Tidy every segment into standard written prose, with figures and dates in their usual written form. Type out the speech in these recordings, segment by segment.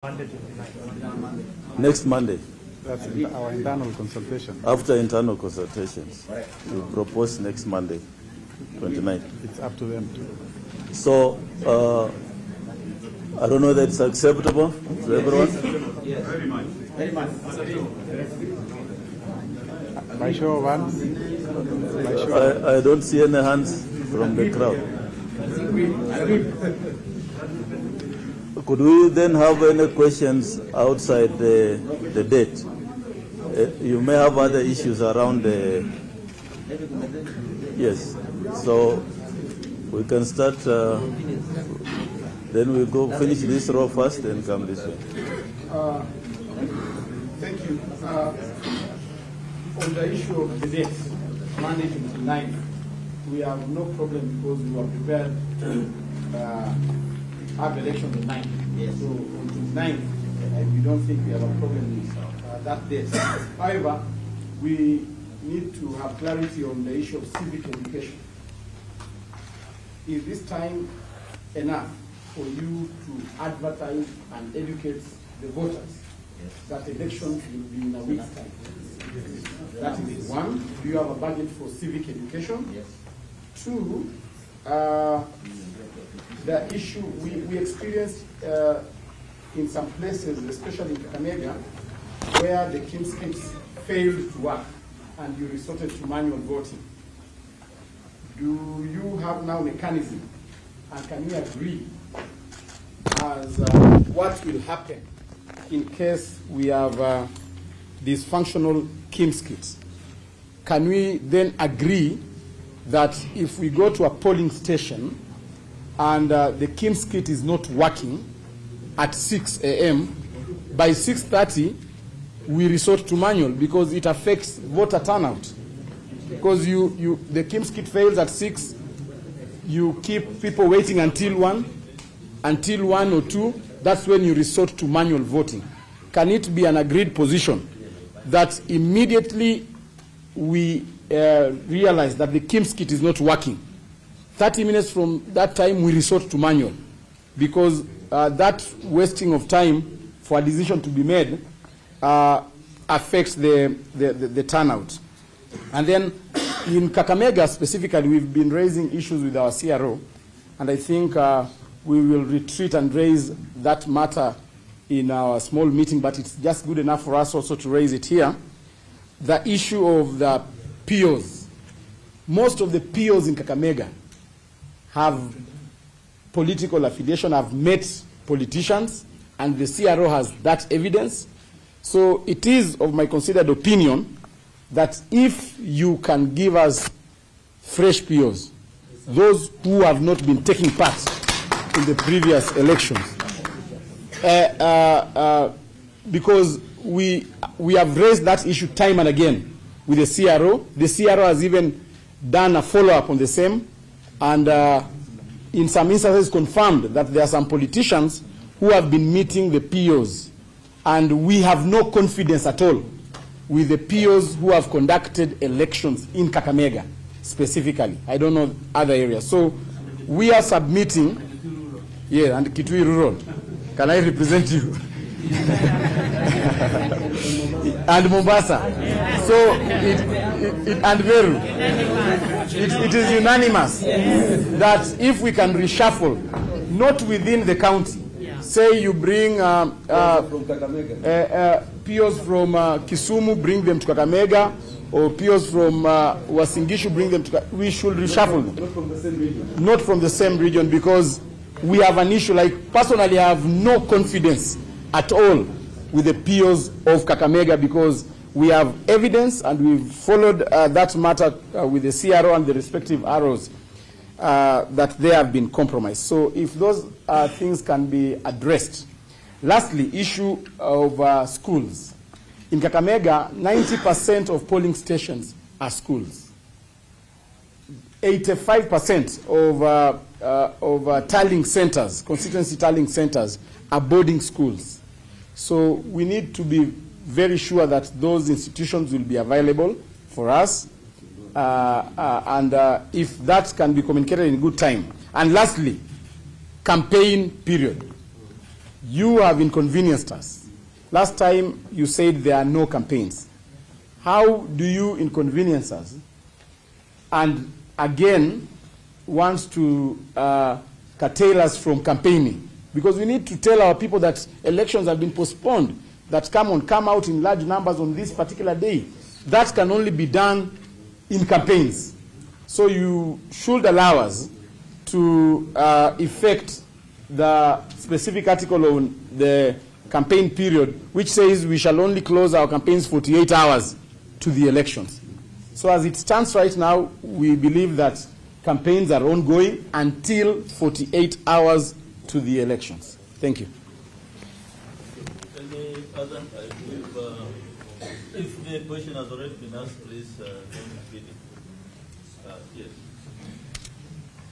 Monday 29th. Next Monday. That's our internal consultation. After internal consultations, we propose next Monday, 29th. It's up to them too. So, I don't know that it's acceptable to everyone. Yes. Very much. Very much. By show of hands. I don't see any hands from the crowd. Could we then have any questions outside the date? You may have other issues around the... Yes. So we can start, then we go finish this row first and come this way. Thank you. On the issue of the date, Monday 29th, we have no problem because we are prepared to have election the 9th. Yes. So on the 9th, we don't think we have a problem with that date. However, we need to have clarity on the issue of civic education. Is this time enough for you to advertise and educate the voters that elections will be in a week's time? That is one. Do you have a budget for civic education? Yes. Two, the issue we experienced in some places, especially in Kakamega, where the KIMS kits failed to work and you resorted to manual voting. Do you have now mechanism, and can we agree as what will happen in case we have dysfunctional KIMS kits? Can we then agree that if we go to a polling station and the KIMS kit is not working at 6 a.m., by 6:30 we resort to manual because it affects voter turnout? Because the KIMS kit fails at 6, you keep people waiting until 1 or 2, that's when you resort to manual voting. Can it be an agreed position that immediately we realize that the KIMS kit is not working, 30 minutes from that time we resort to manual? Because that wasting of time for a decision to be made affects the turnout. And then in Kakamega specifically, we've been raising issues with our CRO, and I think we will retreat and raise that matter in our small meeting, but it's just good enough for us also to raise it here. The issue of the POs. Most of the POs in Kakamega have political affiliation, have met politicians, and the CRO has that evidence. So it is of my considered opinion that if you can give us fresh POs, those who have not been taking part in the previous elections, because we have raised that issue time and again with the CRO. The CRO has even done a follow-up on the same, and in some instances confirmed that there are some politicians who have been meeting the POs, and we have no confidence at all with the POs who have conducted elections in Kakamega specifically. I don't know other areas. So we are submitting, yeah, and Kitui Rural. Can I represent you? And Mombasa. So and Veru. It is unanimous that if we can reshuffle, not within the county, say you bring POs from Kisumu, bring them to Kakamega, or POs from Wasingishu, bring them to we should reshuffle them. Not from the same region. Not from the same region, because we have an issue. Like, personally, I have no confidence at all with the POs of Kakamega, because we have evidence and we've followed that matter with the CRO and the respective ROs that they have been compromised. So if those things can be addressed. Lastly, issue of schools. In Kakamega, 90% of polling stations are schools. 85% of tallying centers, constituency tallying centers, are boarding schools. So we need to be very sure that those institutions will be available for us, and if that can be communicated in good time. And lastly, campaign period. you have inconvenienced us. Last time you said there are no campaigns. How do you inconvenience us and again wants to curtail us from campaigning? Because we need to tell our people that elections have been postponed, that come out in large numbers on this particular day. That can only be done in campaigns. So you should allow us to effect the specific article on the campaign period, which says we shall only close our campaigns 48 hours to the elections. So as it stands right now, we believe that campaigns are ongoing until 48 hours to the elections. Thank you. Any other? If the question has already been asked, please don't repeat it. Yes.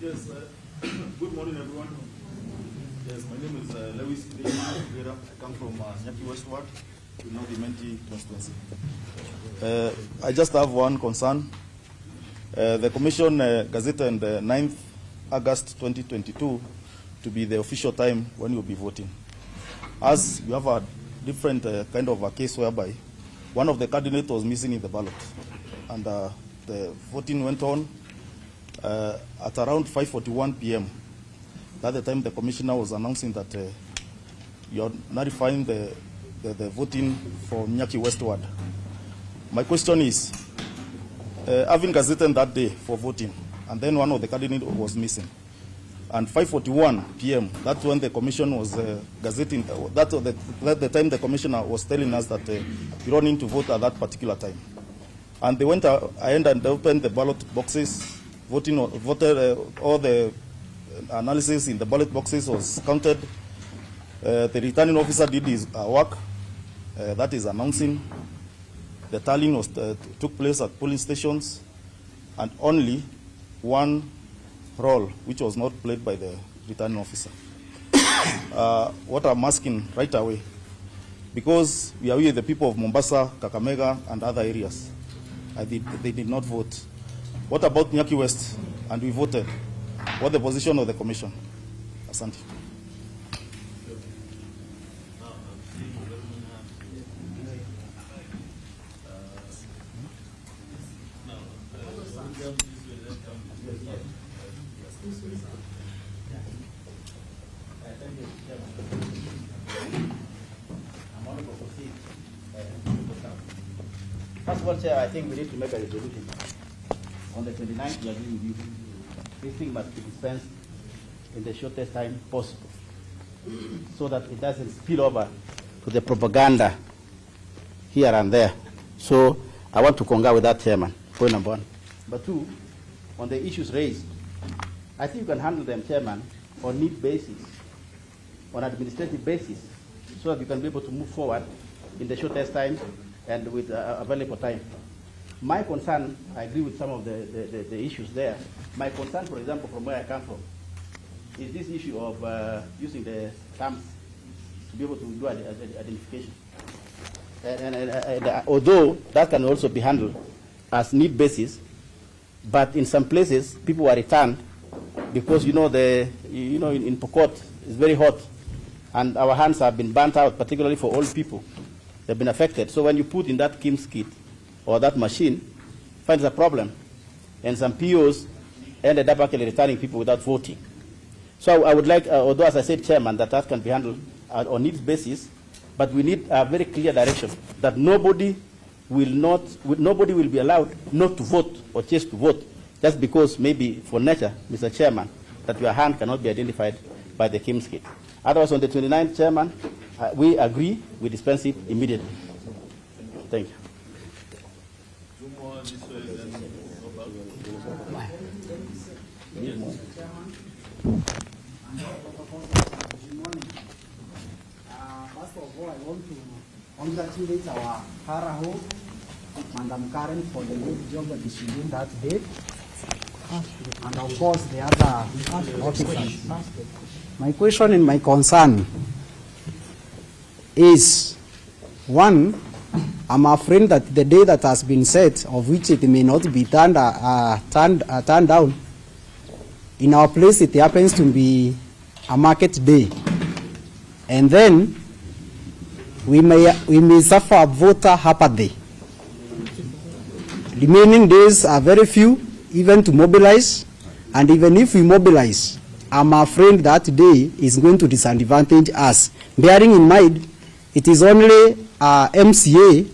Yes. Good morning, everyone. Yes, my name is Lewis Vera. I come from Nyaki Westward, you know the Menti constituency. I just have one concern. The Commission gazetted on the 9th August 2022 to be the official time when you'll be voting. As you have a different kind of a case whereby one of the candidates was missing in the ballot, and the voting went on at around 5:41 p.m. At the time the commissioner was announcing that you're nullifying the voting for Nyaki Westward. My question is, having gazetted that day for voting, and then one of the candidates was missing, and 5:41 p.m., that's when the commission was gazetting, that's the time the commissioner was telling us that you don't need to vote at that particular time. And they went ahead and opened the ballot boxes, voted all the analysis in the ballot boxes was counted. The returning officer did his work, that is announcing. The tallying was, took place at polling stations, and only one role, which was not played by the returning officer. What I'm asking right away, because we are with the people of Mombasa, Kakamega, and other areas, they did not vote. What about Nyaki West? And we voted. What the position of the commission? Asante. First of all, Chair, I think we need to make a resolution. On the 29th, we agree with you. This thing must be dispensed in the shortest time possible, so that it doesn't spill over to the propaganda here and there. So I want to concur with that, Chairman, point number one. But two, on the issues raised, I think you can handle them, Chairman, on need basis, on administrative basis, so that you can be able to move forward in the shortest time and with available time. My concern, I agree with some of the issues there. My concern, for example, from where I come from, is this issue of using the stamps to be able to do identification. And although that can also be handled as need basis, but in some places people were returned because in Pokot it's very hot, and our hands have been burnt out, particularly for old people. They've been affected. So when you put in that KIMS kit or that machine, finds a problem, and some POs ended up actually returning people without voting. So I would like, although as I said, Chairman, that can be handled on needs basis, but we need a very clear direction that nobody will be allowed not to vote or chase to vote just because maybe for nature, Mr. Chairman, that your hand cannot be identified by the KIMS kit. Otherwise, on the 29th, Chairman, we agree, we dispense it immediately. Thank you. Two more this way, then go back. Good morning. First of all, I want to congratulate our Haraho, Madam Karen, for the good job that she did that day, and of course the other officers. My question and my concern is, one, I'm afraid that the day that has been set, of which it may not be turned down, in our place it happens to be a market day. and then we may suffer a voter apathy. Remaining days are very few, even to mobilize, and even if we mobilize, I'm afraid that day is going to disadvantage us. Bearing in mind, it is only MCA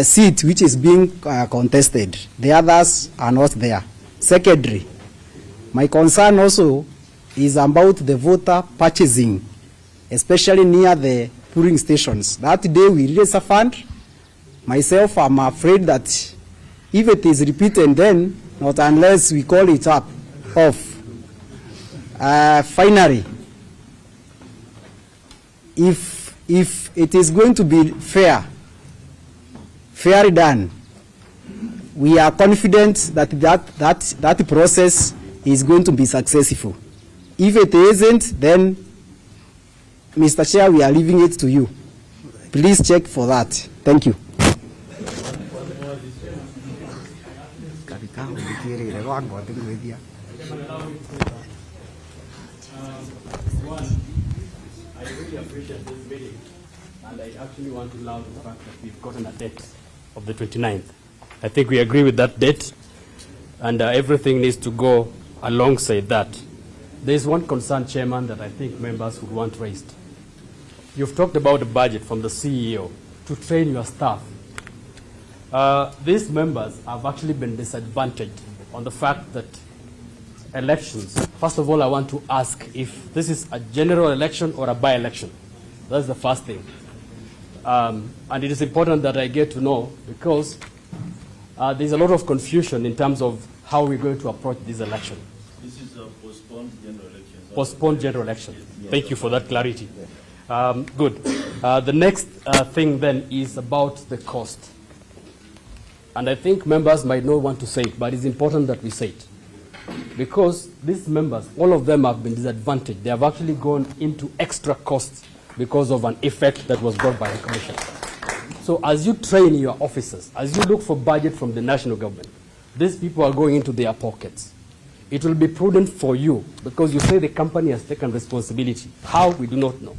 seat which is being contested. The others are not there. Secondary, my concern also is about the voter purchasing, especially near the polling stations. That day we raise a fund. Myself, I'm afraid that if it is repeated, then not unless we call it up off. Finally, if it is going to be fairly done, we are confident that that process is going to be successful. If it isn't, then, Mr. Chair, we are leaving it to you. Please check for that. Thank you. I really appreciate this meeting, and I actually want to laud the fact that we've gotten a date of the 29th. I think we agree with that date, and everything needs to go alongside that. There is one concern, Chairman, that I think members would want raised. You've talked about the budget from the CEO to train your staff. These members have actually been disadvantaged on the fact that elections, first of all, I want to ask if this is a general election or a by-election. That's the first thing. And it is important that I get to know, because there's a lot of confusion in terms of how we're going to approach this election. This is a postponed general election. Postponed general election. Yes. Thank you for that clarity. Good. The next thing then is about the cost. And I think members might not want to say it, but it's important that we say it. Because these members, all of them have been disadvantaged. They have actually gone into extra costs because of an effect that was brought by the Commission. So as you train your officers, as you look for budget from the national government, these people are going into their pockets. It will be prudent for you, because you say the company has taken responsibility. How, we do not know.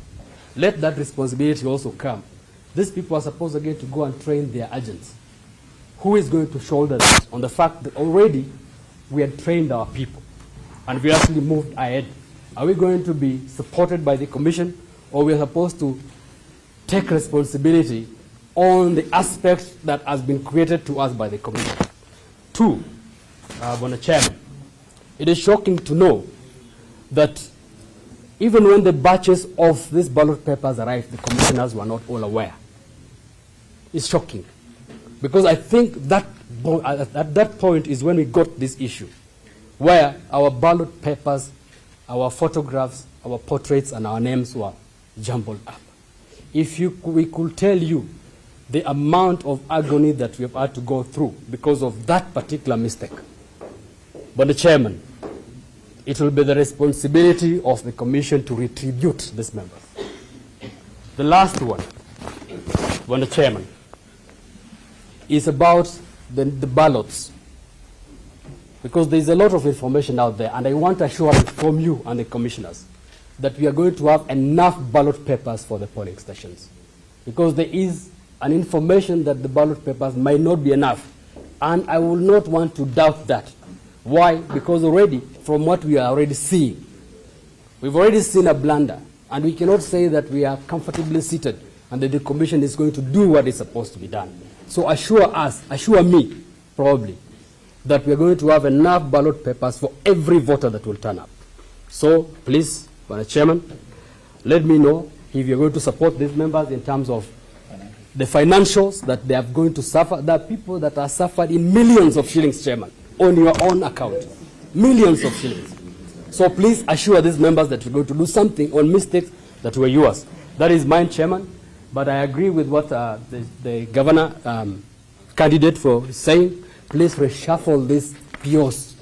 Let that responsibility also come. These people are supposed again to go and train their agents. Who is going to shoulder this on the fact that already we had trained our people and we actually moved ahead? Are we going to be supported by the Commission, or we are supposed to take responsibility on the aspects that has been created to us by the Commission? Two, Mr. Chairman, it is shocking to know that even when the batches of these ballot papers arrived, the commissioners were not all aware. It's shocking, because I think that at that point is when we got this issue, where our ballot papers, our photographs, our portraits, and our names were jumbled up. If we could tell you the amount of agony that we have had to go through because of that particular mistake. But the Chairman, it will be the responsibility of the Commission to retribute these members. The last one, when the Chairman, is about the ballots. Because there is a lot of information out there, and I want assurance from you and the commissioners that we are going to have enough ballot papers for the polling stations. Because there is an information that the ballot papers might not be enough, and I will not want to doubt that. Why? Because already, from what we are already seeing, we've already seen a blunder, and we cannot say that we are comfortably seated and that the Commission is going to do what is supposed to be done. So assure me, probably, that we are going to have enough ballot papers for every voter that will turn up. So please, Mr. Chairman, let me know if you're going to support these members in terms of the financials that they are going to suffer. There are people that are suffered in millions of shillings, Chairman, on your own account. Millions of shillings. So please assure these members that we're going to do something on mistakes that were yours. That is mine, Chairman. But I agree with what the governor candidate for saying. Please reshuffle these POs.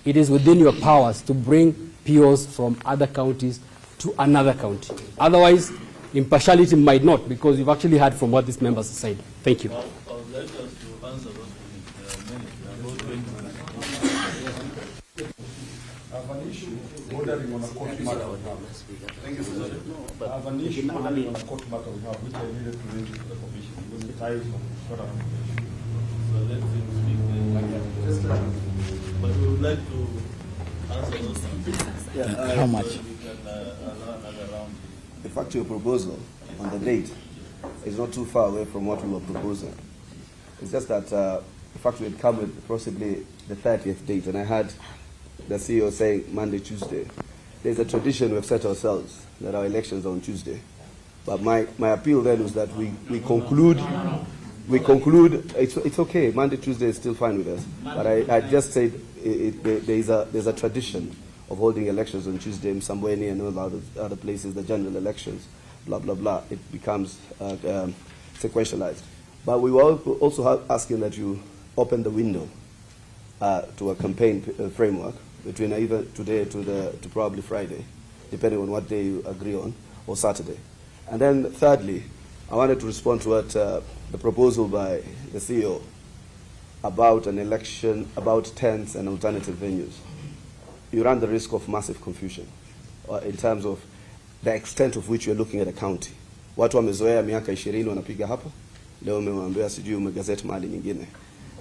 It is within your powers to bring POs from other counties to another county. Otherwise, impartiality might not, because you've actually heard from what these members said. Thank you. I would like us to answer those minutes. I have an issue bordering on a court matter we have. Thank you, sir. I have an issue bordering on a court matter we have, which I needed to raise to the commission because it ties on court application. So let him speak then. But we would like to answer those things. How much? So we can allow another round. The factual proposal on the date is not too far away from what we were proposing. It's just that the fact we had come with possibly the 30th date, and I had the CEO saying Monday, Tuesday. There's a tradition we've set ourselves that our elections are on Tuesday. But my appeal then was that we conclude, it's okay, Monday, Tuesday is still fine with us. But I just said there's a tradition of holding elections on Tuesday in somewhere near other places, the general elections, blah, blah, blah. It becomes sequentialized. But we were also asking that you open the window to a campaign framework between either today to probably Friday, depending on what day you agree on, or Saturday. And then thirdly, I wanted to respond to what the proposal by the CEO about an election, about tents and alternative venues. You run the risk of massive confusion in terms of the extent of which you're looking at a county. Watu wamezoea miaka 20 wanapiga hapa, leo umewaambia sijui umegazeti mahali nyingine.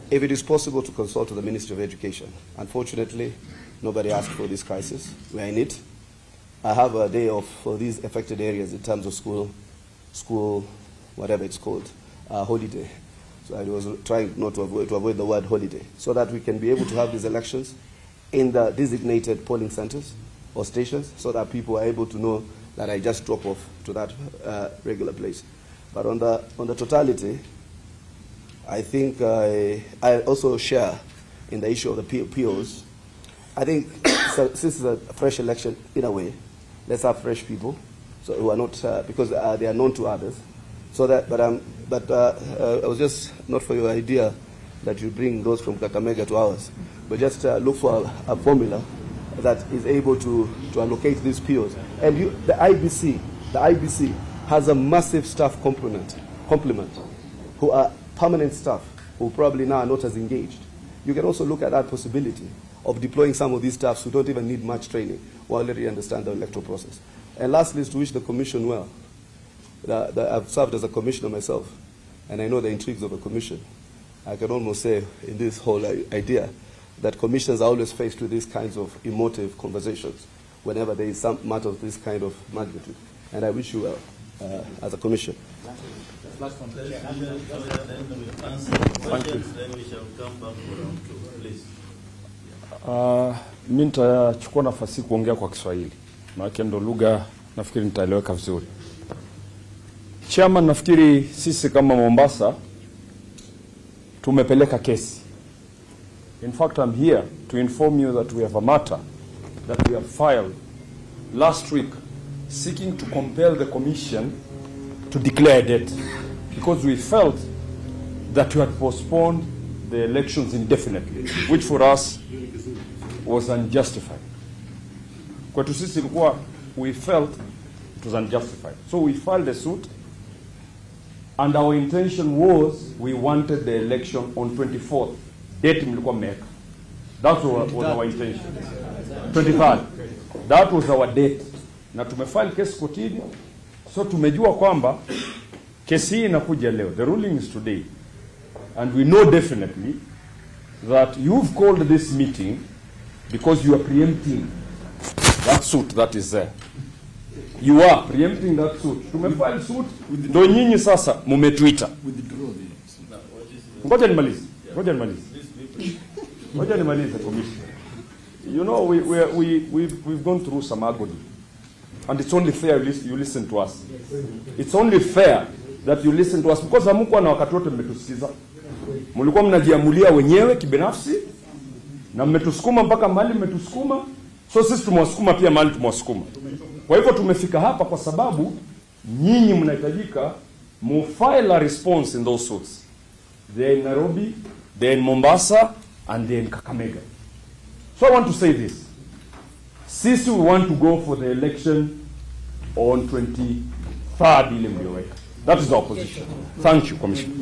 If it is possible to consult with the Ministry of Education. Unfortunately, nobody asked for this crisis. We are in it. I have a day off for these affected areas in terms of school, whatever it's called, holiday. So I was trying not to avoid the word holiday, so that we can be able to have these elections in the designated polling centers or stations, so that people are able to know that I just drop off to that regular place. But on the totality, I think I also share in the issue of the POs. I think since it's a fresh election, in a way, let's have fresh people, so who are not because they are known to others. So that, but I was just not for your idea that you bring those from Kakamega to ours, but just look for a formula that is able to allocate these POs. And the IBC has a massive staff complement who are permanent staff who probably now are not as engaged. You can also look at that possibility of deploying some of these staffs who don't even need much training, who already understand the electoral process. And lastly is to wish the commission well. I've served as a commissioner myself, and I know the intrigues of a commission. I can almost say in this whole idea that commissioners are always faced with these kinds of emotive conversations whenever there is some matter of this kind of magnitude. And I wish you well as a commission. Last one. Then we answer questions, then we shall come back for round 2, please. Mimi nitachukua nafasi kuongea kwa Kiswahili. Maana ndo lugha nafikiri nitaeleweka vizuri. Chairman, nafikiri sisi kama Mombasa tumepeleka kesi. In fact, I'm here to inform you that we have a matter that we have filed last week seeking to compel the commission to declare a date, because we felt that we had postponed the elections indefinitely, which for us was unjustified. Kwetu sisi ilikuwa, we felt it was unjustified. So we filed a suit, and our intention was we wanted the election on 24th. Date mlikuwa mmeweka. That was our intention. 23rd. That was our date. Na tumefile kesi kotini. So tumejua kwamba kesi hii inakuja leo. The ruling is today. And we know definitely that you've called this meeting because you are preempting that suit that is there. You are preempting that suit. Tumefile suit. Ndo nyinyi sasa mumetwita. Ngoja nimalize. You know, we've gone through some agony. And it's only fair you listen to us. It's only fair that you listen to us, because hamkuwa na wakati wote mmetusikiza. Mlikuwa mnajiamulia wenyewe kibinafsi na mmetusukuma mpaka mahali mmetusukuma. So sisi tumewasukuma pia mahali tumewasukuma. Kwa hivyo tumefika hapa kwa sababu nyinyi mnahitajika mu file a response in those suits. They're in Nairobi, they're in Mombasa, and they're in Kakamega. So I want to say this. Sisi, we want to go for the election on 23rd ile mlioweka. That is our position. Thank you, Commissioner.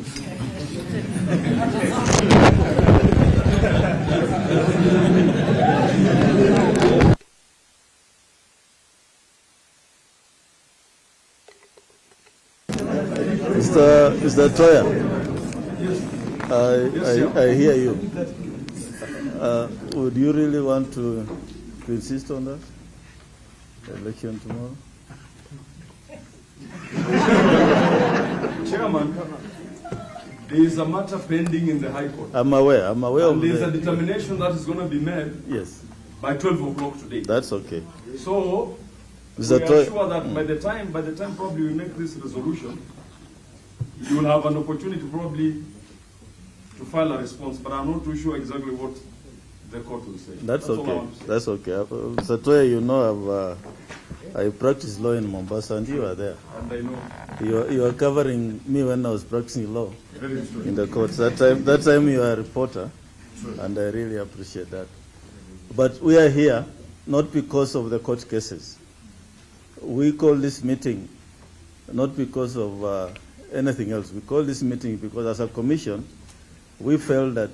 Mr. Toya, I hear you. Would you really want to insist on that? Election tomorrow? Chairman, there is a matter pending in the High Court. I'm aware And of there is a determination that is going to be made Yes, by 12 o'clock today. that's okay. So, Mr. we are Toy- sure that by the time probably we make this resolution, you will have an opportunity probably to file a response, but I'm not too sure exactly what the court will say. That's all I okay. want to say. That's okay. Mr. Toya, you know I practiced law in Mombasa, and you are there. And I know. You are covering me when I was practicing law Very true. in the courts. That time you are a reporter, and I really appreciate that. But we are here not because of the court cases. We call this meeting not because of anything else. We call this meeting because as a commission, we felt that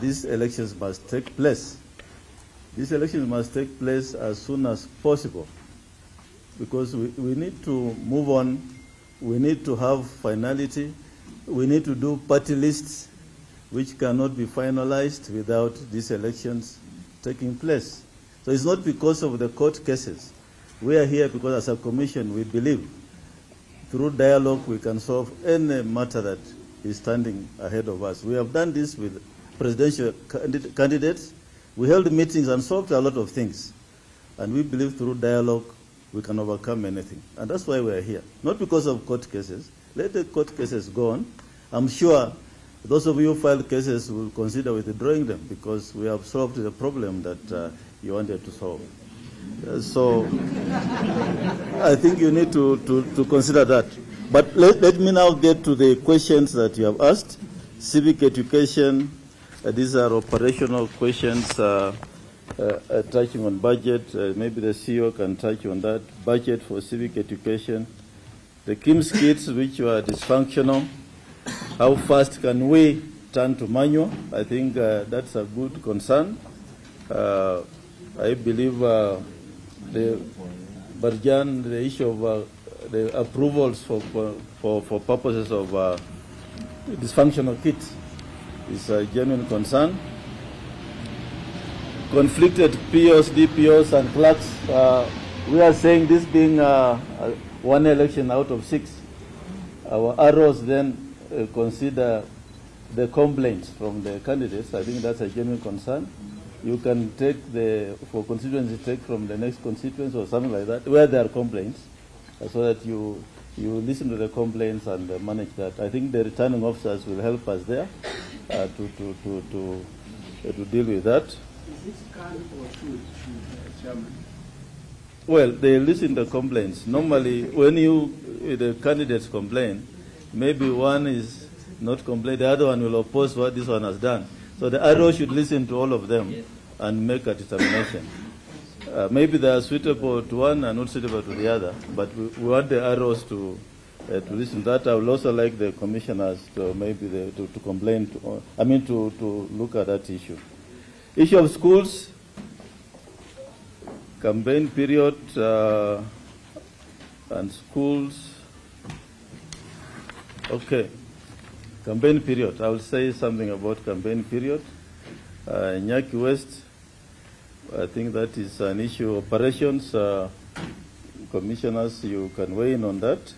these elections must take place. These elections must take place as soon as possible because we need to move on. We need to have finality. We need to do party lists which cannot be finalized without these elections taking place. So it's not because of the court cases. We are here because as a commission we believe through dialogue we can solve any matter that is standing ahead of us. We have done this with presidential candidates. We held meetings and solved a lot of things. And we believe through dialogue we can overcome anything. And that's why we are here. Not because of court cases. Let the court cases go on. I'm sure those of you who filed cases will consider withdrawing them because we have solved the problem that you wanted to solve. So I think you need to consider that. But let me now get to the questions that you have asked. Civic education, these are operational questions touching on budget. Maybe the CEO can touch on that. Budget for civic education. The KIMS kits, which were dysfunctional. How fast can we turn to manual? I think that's a good concern. I believe the issue of the approvals for purposes of dysfunctional kits is a genuine concern. Conflicted POs, DPOs, and clerks. We are saying this being one election out of 6. Our arrows then consider the complaints from the candidates. I think that's a genuine concern. You can take for constituency, take from the next constituency or something like that, where there are complaints, so that you listen to the complaints and manage that. I think the returning officers will help us there to deal with that. Is it can or should, Chairman? Well, they listen to complaints. Normally, when the candidates complain, maybe one is not complain, the other one will oppose what this one has done. So the arrow should listen to all of them and make a determination. Maybe they are suitable to one and not suitable to the other, but we want the arrows to listen to that. I would also like the commissioners to maybe to complain, to look at that issue. Issue of schools, campaign period and schools. Okay. Campaign period. I will say something about campaign period. Nyaki West, I think that is an issue. Operations, commissioners, you can weigh in on that.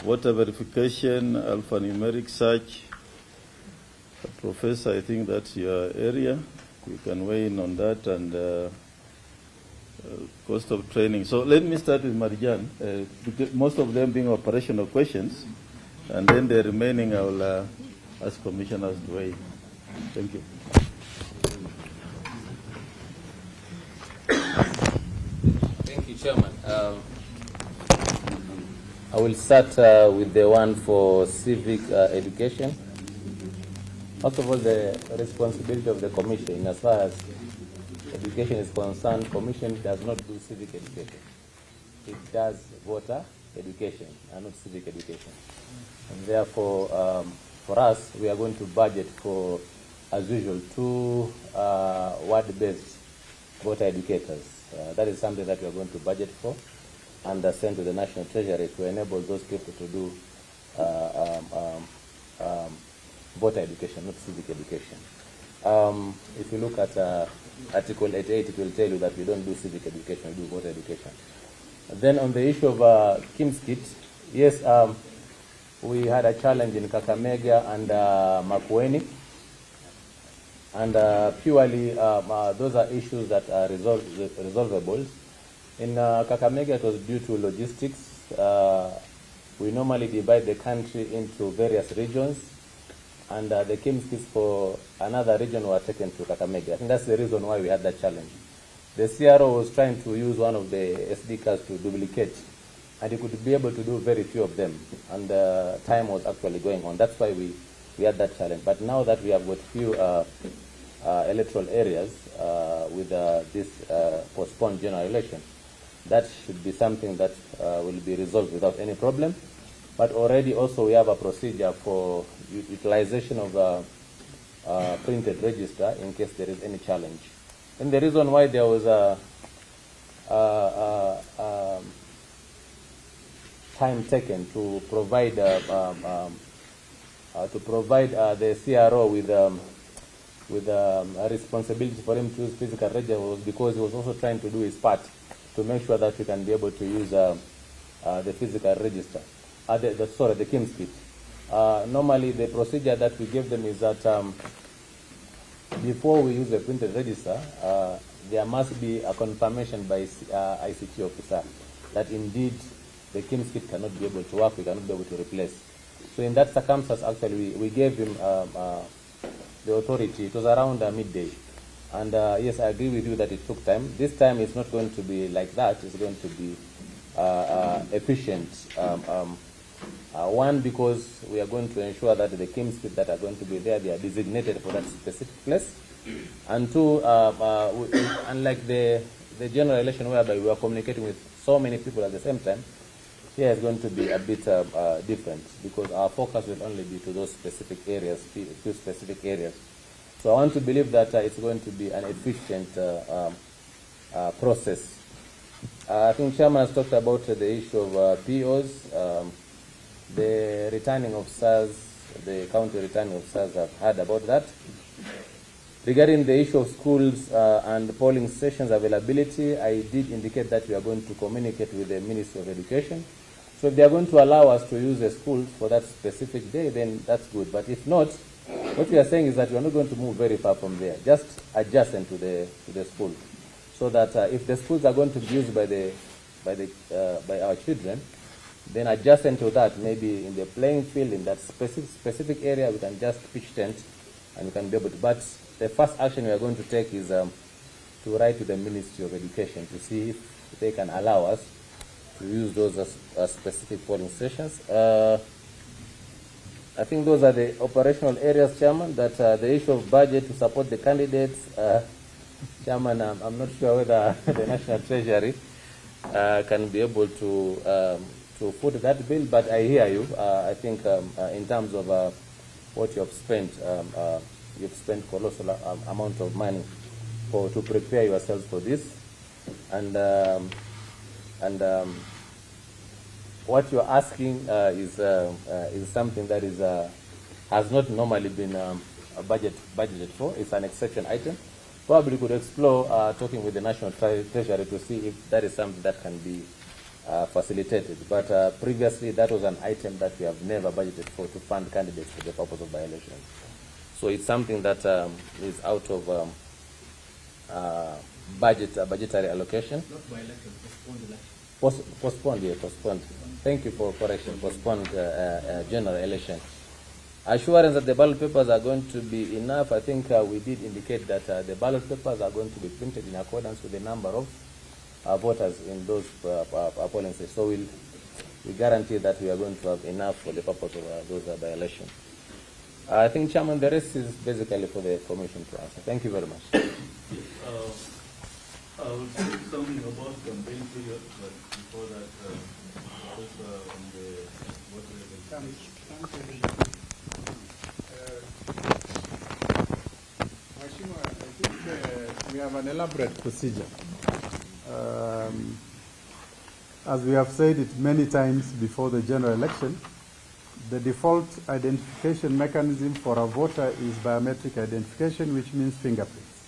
Water verification, alphanumeric search. Professor, I think that's your area. You can weigh in on that, and cost of training. So let me start with Marijan, most of them being operational questions. And then the remaining I will ask commissioners to weigh. Thank you. Thank you, Chairman. I will start with the one for civic education. First of all, the responsibility of the Commission, as far as education is concerned, the Commission does not do civic education. It does voter education and not civic education. And therefore, for us, we are going to budget for, as usual, 2 ward-based voter educators. That is something that we are going to budget for. and sent to the National Treasury to enable those people to do voter education, not civic education. If you look at Article 88, it will tell you that we don't do civic education, we do voter education. Then on the issue of KIMS kit, yes, we had a challenge in Kakamega and Makueni, and purely those are issues that are resolvable. In Kakamega, it was due to logistics. We normally divide the country into various regions, and the KIMS kits for another region were taken to Kakamega. I think that's the reason why we had that challenge. The CRO was trying to use one of the SD cards to duplicate, and he could be able to do very few of them, and time was actually going on. That's why we had that challenge. But now that we have got few electoral areas with this postponed general election, that should be something that will be resolved without any problem. But already also we have a procedure for utilization of the printed register in case there is any challenge. And the reason why there was a time taken to provide the CRO with a responsibility for him to use physical register was because he was also trying to do his part to make sure that we can be able to use the physical register, the KIMS kit. Normally the procedure that we give them is that before we use the printed register, there must be a confirmation by ICT officer that indeed the KIMS kit cannot be able to work, we cannot be able to replace. So in that circumstance, actually, we gave him the authority. It was around midday. And yes, I agree with you that it took time. This time it's not going to be like that. It's going to be efficient. One, because we are going to ensure that the KIMS kit that are going to be there, they are designated for that specific place. And two, unlike the general election whereby we are communicating with so many people at the same time, here is going to be a bit different because our focus will only be to those specific areas, few specific areas. So I want to believe that it's going to be an efficient process. I think Chairman has talked about the issue of POs. The returning officers, the county returning officers have heard about that. Regarding the issue of schools and polling stations availability, I did indicate that we are going to communicate with the Ministry of Education. So if they are going to allow us to use the schools for that specific day, then that's good. But if not, what we are saying is that we are not going to move very far from there, just adjacent to the school, so that if the schools are going to be used by our children, then adjacent to that, maybe in the playing field, in that specific area, we can just pitch tent and we can be able to. But the first action we are going to take is to write to the Ministry of Education to see if they can allow us to use those as specific polling stations. I think those are the operational areas, Chairman, that the issue of budget to support the candidates. Chairman, I'm not sure whether the National Treasury can be able to foot that bill, but I hear you. I think in terms of what you have spent, you've spent colossal amount of money to prepare yourselves for this, and what you're asking is something that has not normally been budgeted for. It's an exception item. Probably could explore talking with the National Treasury to see if that is something that can be facilitated. But previously, that was an item that we have never budgeted for to fund candidates for the purpose of by-election. So it's something that is out of budgetary allocation. Not by-election, postponed election. Postponed, yeah, postponed. Thank you for correction. Postponed general election. Assurance that the ballot papers are going to be enough. I think we did indicate that the ballot papers are going to be printed in accordance with the number of voters in those polling stations. So we guarantee that we are going to have enough for the purpose of those by-elections. I think, Chairman, the rest is basically for the Commission to answer. Thank you very much. I will say something about campaign period, but before that, on the I think we have an elaborate procedure. As we have said it many times before the general election, the default identification mechanism for a voter is biometric identification, which means fingerprints.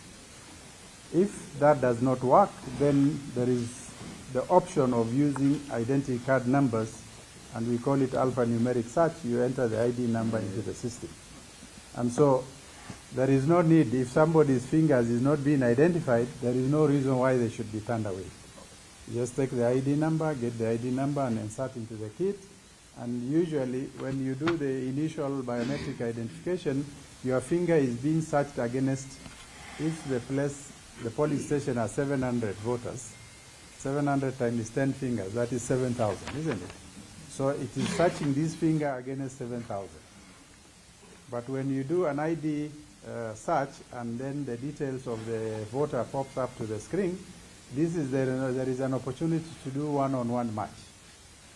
If that does not work, then there is the option of using identity card numbers, and we call it alphanumeric search. You enter the ID number into the system. And so there is no need, if somebody's fingers is not being identified, there is no reason why they should be turned away. You just take the ID number, get the ID number, and insert into the kit. And usually, when you do the initial biometric identification, your finger is being searched against, if the police station has 700 voters, 700 times 10 fingers, that is 7,000, isn't it? So it is searching this finger against 7,000. But when you do an ID search and then the details of the voter pops up to the screen, there is an opportunity to do one-on-one match.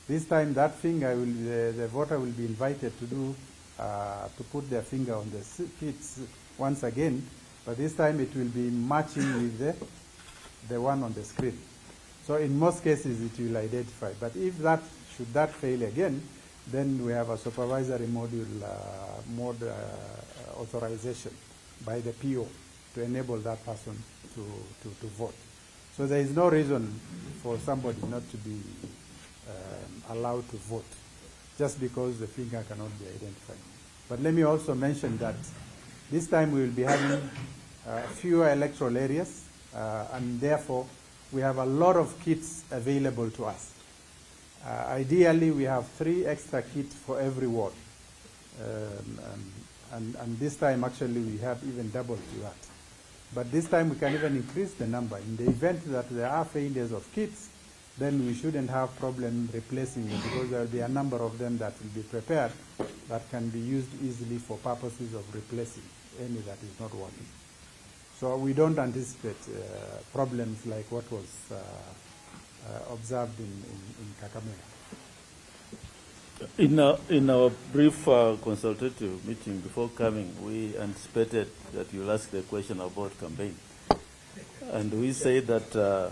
This time that finger, the voter will be invited to put their finger on the kits once again, but this time it will be matching with the one on the screen. So in most cases it will identify, but if should that fail again, then we have a supervisory mode authorization by the PO to enable that person to vote. So there is no reason for somebody not to be allowed to vote just because the finger cannot be identified. But let me also mention that this time we will be having fewer electoral areas, and therefore we have a lot of kits available to us. Ideally, we have 3 extra kits for every ward. And this time, actually, we have even doubled that. But this time, we can even increase the number. In the event that there are failures of kits, then we shouldn't have problem replacing them, because there will be a number of them that will be prepared that can be used easily for purposes of replacing any that is not working. So we don't anticipate problems like what was observed in Kakamega. In our brief consultative meeting before coming, we anticipated that you'll ask the question about campaign. And we say that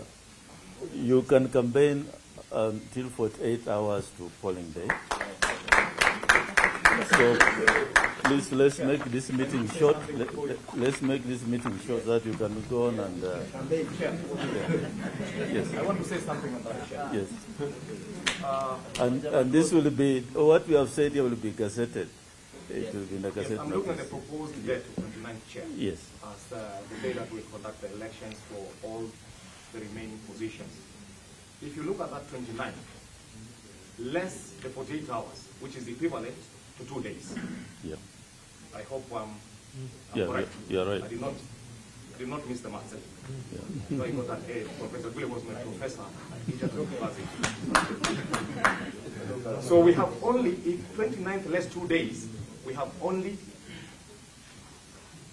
you can campaign until 48 hours to polling day. So please, let's make this meeting short. Let's make this meeting short so that you can go on and... Yes. I want to say something on that, Chair. Yes. And this will be, what we have said here will be gazetted. It will be in the gazette. I'm looking at the proposed date of 29th, Chair. Yes. As the day that we conduct the elections for all the remaining positions. If you look at that 29th, less the 48 hours, which is equivalent to 2 days. Yeah. I hope I'm correct. You're right. I did not miss the math. Yeah. So I got an A. Professor Gule was my professor. He just so we have only, if 29th less 2 days, we have only,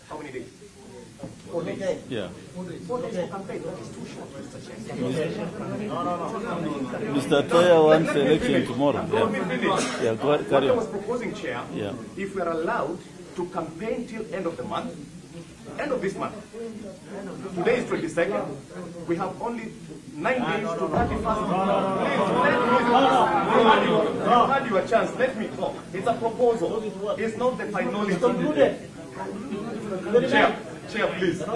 how many days? 4 days. Yeah. 4 days for campaign. That is too short, Mr. Chair. Mr. Toya wants election tomorrow. Yeah. Yeah, go ahead, carry on. What I was proposing, Chair, if we are allowed to campaign till end of the month, end of this month. Today is 22nd. We have only 9 days to 31st. You had your chance. Let me talk. It's a proposal. It's not the finality. Chair, please. It's my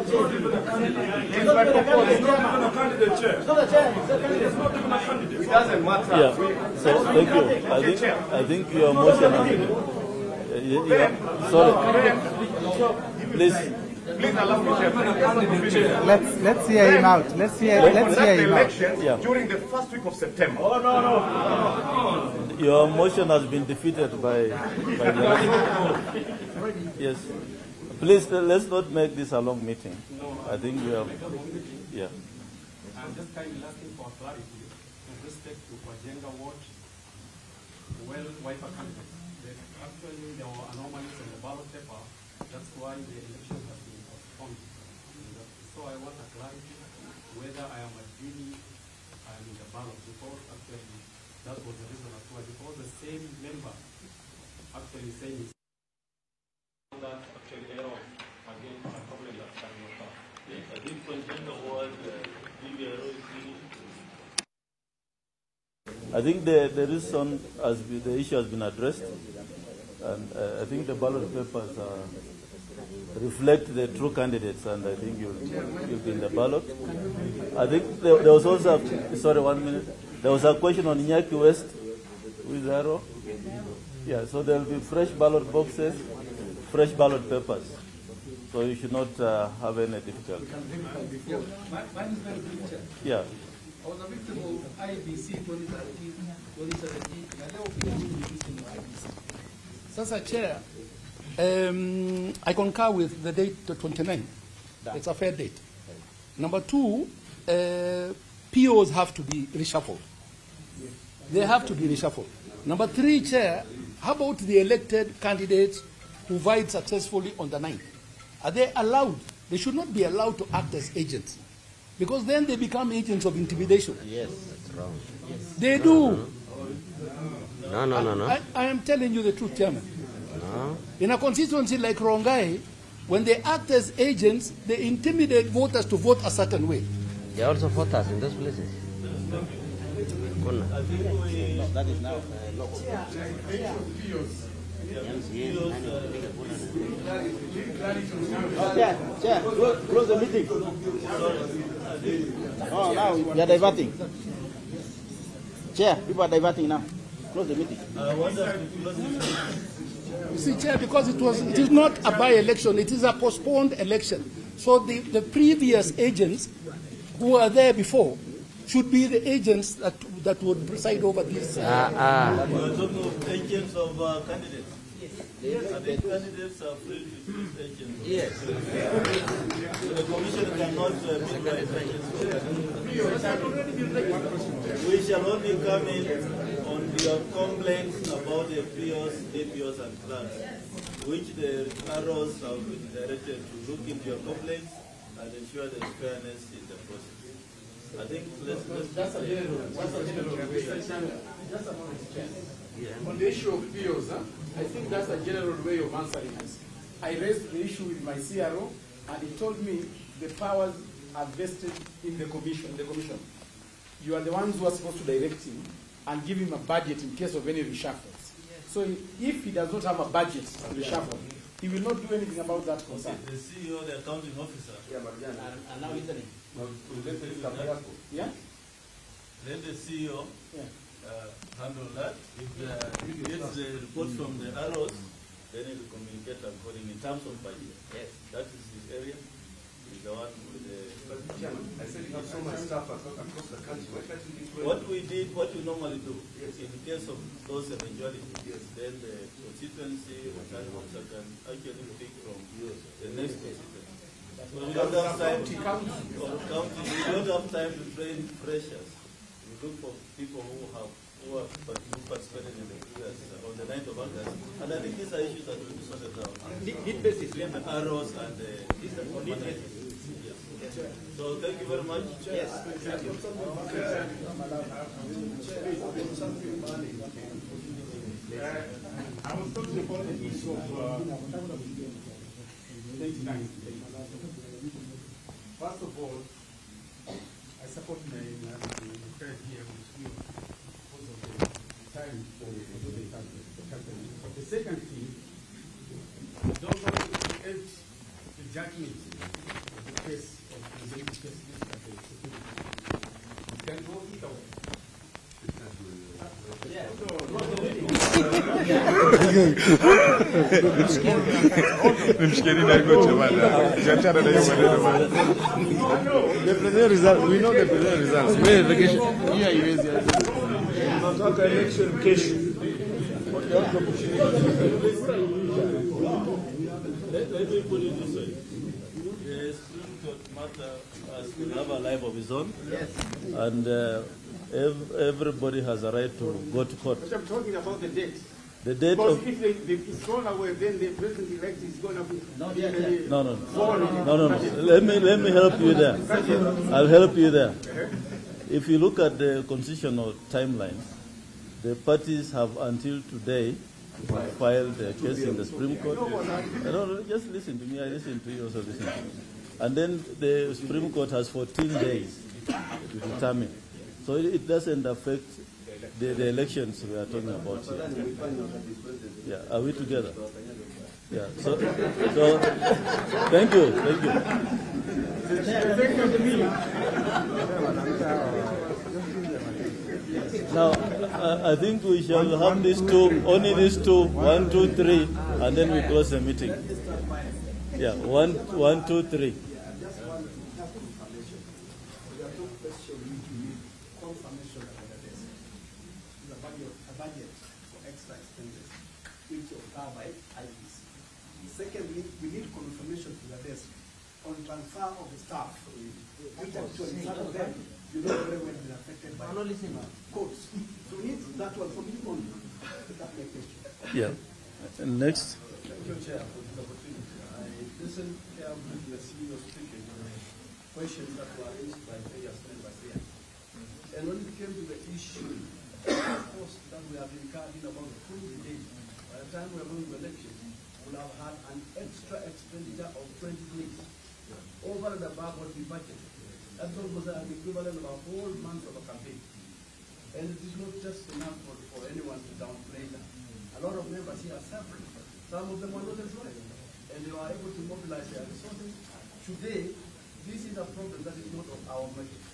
proposal. It's not even a candidate, Chair. It's not even a candidate. It doesn't matter. Yeah. So, thank you. I think your motion is... sorry. Please. Please allow me, Chair. Let's hear him out. Let's hear him out. During the first week of September. Oh, no. Your motion has been defeated by the... Yes. Please, let's not make this a long meeting. I think we have... Yeah. I'm just kindly asking for clarity with respect to Agenda Watch, well-wiper candidates. Actually, there were anomalies in the ballot paper. That's why the election has been postponed. So I want a clarity whether I am really in the ballot, because actually that was the reason as well. Because the same member actually saying that actually error again a problem that can occur. Yes, I think for agenda was I think the reason the issue has been addressed, and I think the ballot papers reflect the true candidates, and I think you'll be in the ballot. I think there was also, sorry, 1 minute. There was a question on Nyaki West with Arrow. Yeah, so there will be fresh ballot boxes, fresh ballot papers. So you should not have any difficulty. Mine is very good. Yeah. I was a victim of IEBC 2017. Sasa Chair, I concur with the date, the 29th. It's a fair date. Number two, POs have to be reshuffled. They have to be reshuffled. Number three, Chair, how about the elected candidates who vied successfully on the 9th? Are they allowed? They should not be allowed to act as agents, because then they become agents of intimidation. Yes, that's wrong. Yes. They do. No. I am telling you the truth, Chairman. No. In a constituency like Rongai, when they act as agents, they intimidate voters to vote a certain way. They also voters in those places. That is now Chair, close the meeting. Oh, now we are diverting. Chair, people are diverting now. Close the meeting. You see, Chair, because it is not a by-election, it is a postponed election. So the previous agents who were there before should be the agents that would preside over this. We are talking of agents of candidates. Yes. And the candidates are free to choose agents. Yes. So the commission cannot be agents. We shall only come in on your complaints about the POs, DPOs, and clerks, which the arrows have been directed to look into your complaints and ensure there is fairness in the process. I think that's a general. Just a moment, Chair. On the issue of POs, I think that's a general way of answering this. I raised the issue with my CRO, and he told me the powers are vested in the commission. You are the ones who are supposed to direct him and give him a budget in case of any reshuffles. So if he does not have a budget to reshuffle, he will not do anything about that concern. The CEO, the accounting officer. And now listening. Yeah? Let the CEO handle that. If he gets the report from the arrows, then he will communicate accordingly in terms of budget. Yes. That is his area. He's the one with the... I said you have so much staff across the country. Why can't you deploy? What we normally do, in the case of those eventualities, then the constituency or officer can actually pick from the next constituency. So we don't have time to train freshers. We look for people who have participated in the previous on the 9th of August. And I think these are issues that will be sorted out. Need basis. The arrows and the yes. So thank you very much. Yes. Thank you. I was talking about the issue of 29. First of all, I support my friend here because of the time for the company. The second thing, I don't want to edge the judgment of the case of the case. It can go either way. The present result, we know the present results. Where vacation? Nataka election kesho. Let me put it this way. The Supreme Court matter will have a life of its own. Yes. And everybody has a right to go to court. But I'm talking about the date. The date because of... if it's thrown away, then the president-elect is going to be... No. Let me help you there. I'll help you there. If you look at the constitutional timelines, the parties have until today to file the case in the Supreme Court. No, just listen to me. I listen to you, also listen to me. And then the Supreme Court has 14 days to determine. So it doesn't affect the elections we are talking about here. Yeah, are we together? Yeah. So thank you. Now, I think we shall have these two, only these two, 1, 2, 3, and then we close the meeting. Yeah, 1, 2, 3. By IEBC. Secondly, we need confirmation to the desk on transfer of the staff, which actually some of them you know very well been affected by courts. So we need that one from you on. Yeah. And next. Thank you, Chair, for this opportunity. I listened carefully to the CEO speaking on the questions that were raised by various members here. And when it came to the issue of cost that we have incurred in about 20 days, by the time we are going to elections, we'll have had an extra expenditure of 20 days, over and above what we budgeted. That's almost an equivalent of a whole month of a campaign. And it is not just enough for anyone to downplay that. A lot of members here are suffering. Some of them are not employed, and they are able to mobilize their resources. Today, this is a problem that is not of our making.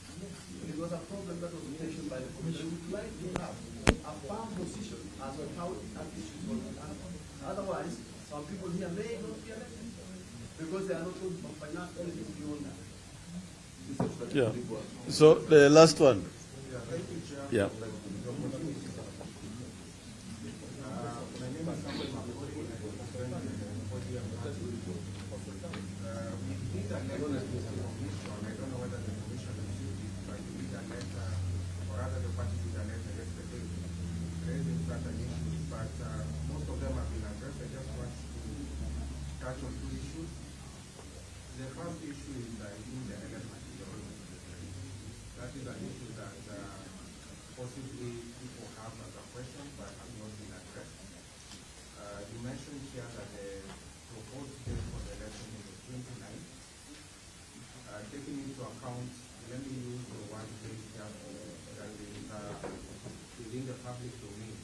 It was a problem that was mentioned by the Commission. We would like to have a firm position as to how that issue is going to happen. Otherwise, some people here may not be elected because they are not going to finance anything beyond that. Yeah. So the last one. Yeah, thank you, Chair. Yeah. possibly people have as a question but have not been addressed. You mentioned here that the proposed date for the election is the 29th. Taking into account, let me use the one date here that is within the public domain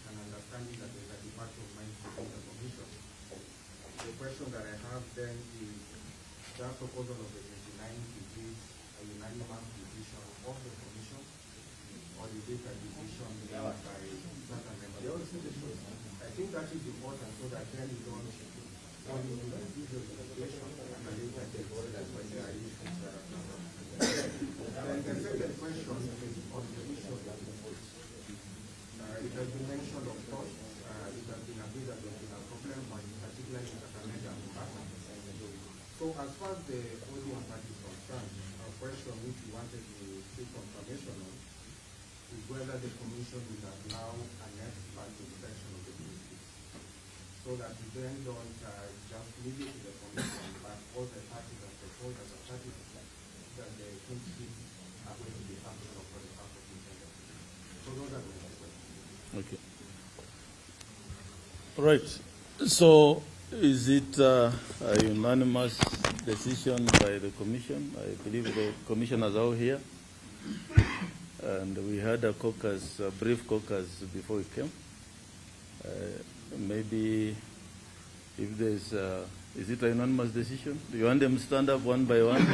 and understanding that there is a departure of mind within the commission. The question that I have then is that proposal of the 29th is a unanimous decision of the commission, or is it a decision made by certain members? I think that is important so that then you don't fall into the usual situation and later get ordered when there are issues that are covered. And the second question is on the issue of the votes. It has been mentioned, of course, it has been agreed that there has been a problem, particularly in Kakamega and Mombasa. So as far as the audience part is concerned, a question which we wanted to seek confirmation on is whether the commission will allow an expert inspection of the districts, so that we then don't just leave it to the commission, but all the parties and stakeholders are satisfied that the districts are going to be functional for the purpose intended. So those are the questions. Okay. Right. So is it a unanimous decision by the commission? I believe the commissioners are all here. And we had a caucus, a brief caucus before we came. Maybe if there's is it a unanimous decision? Do you want them to stand up one by one?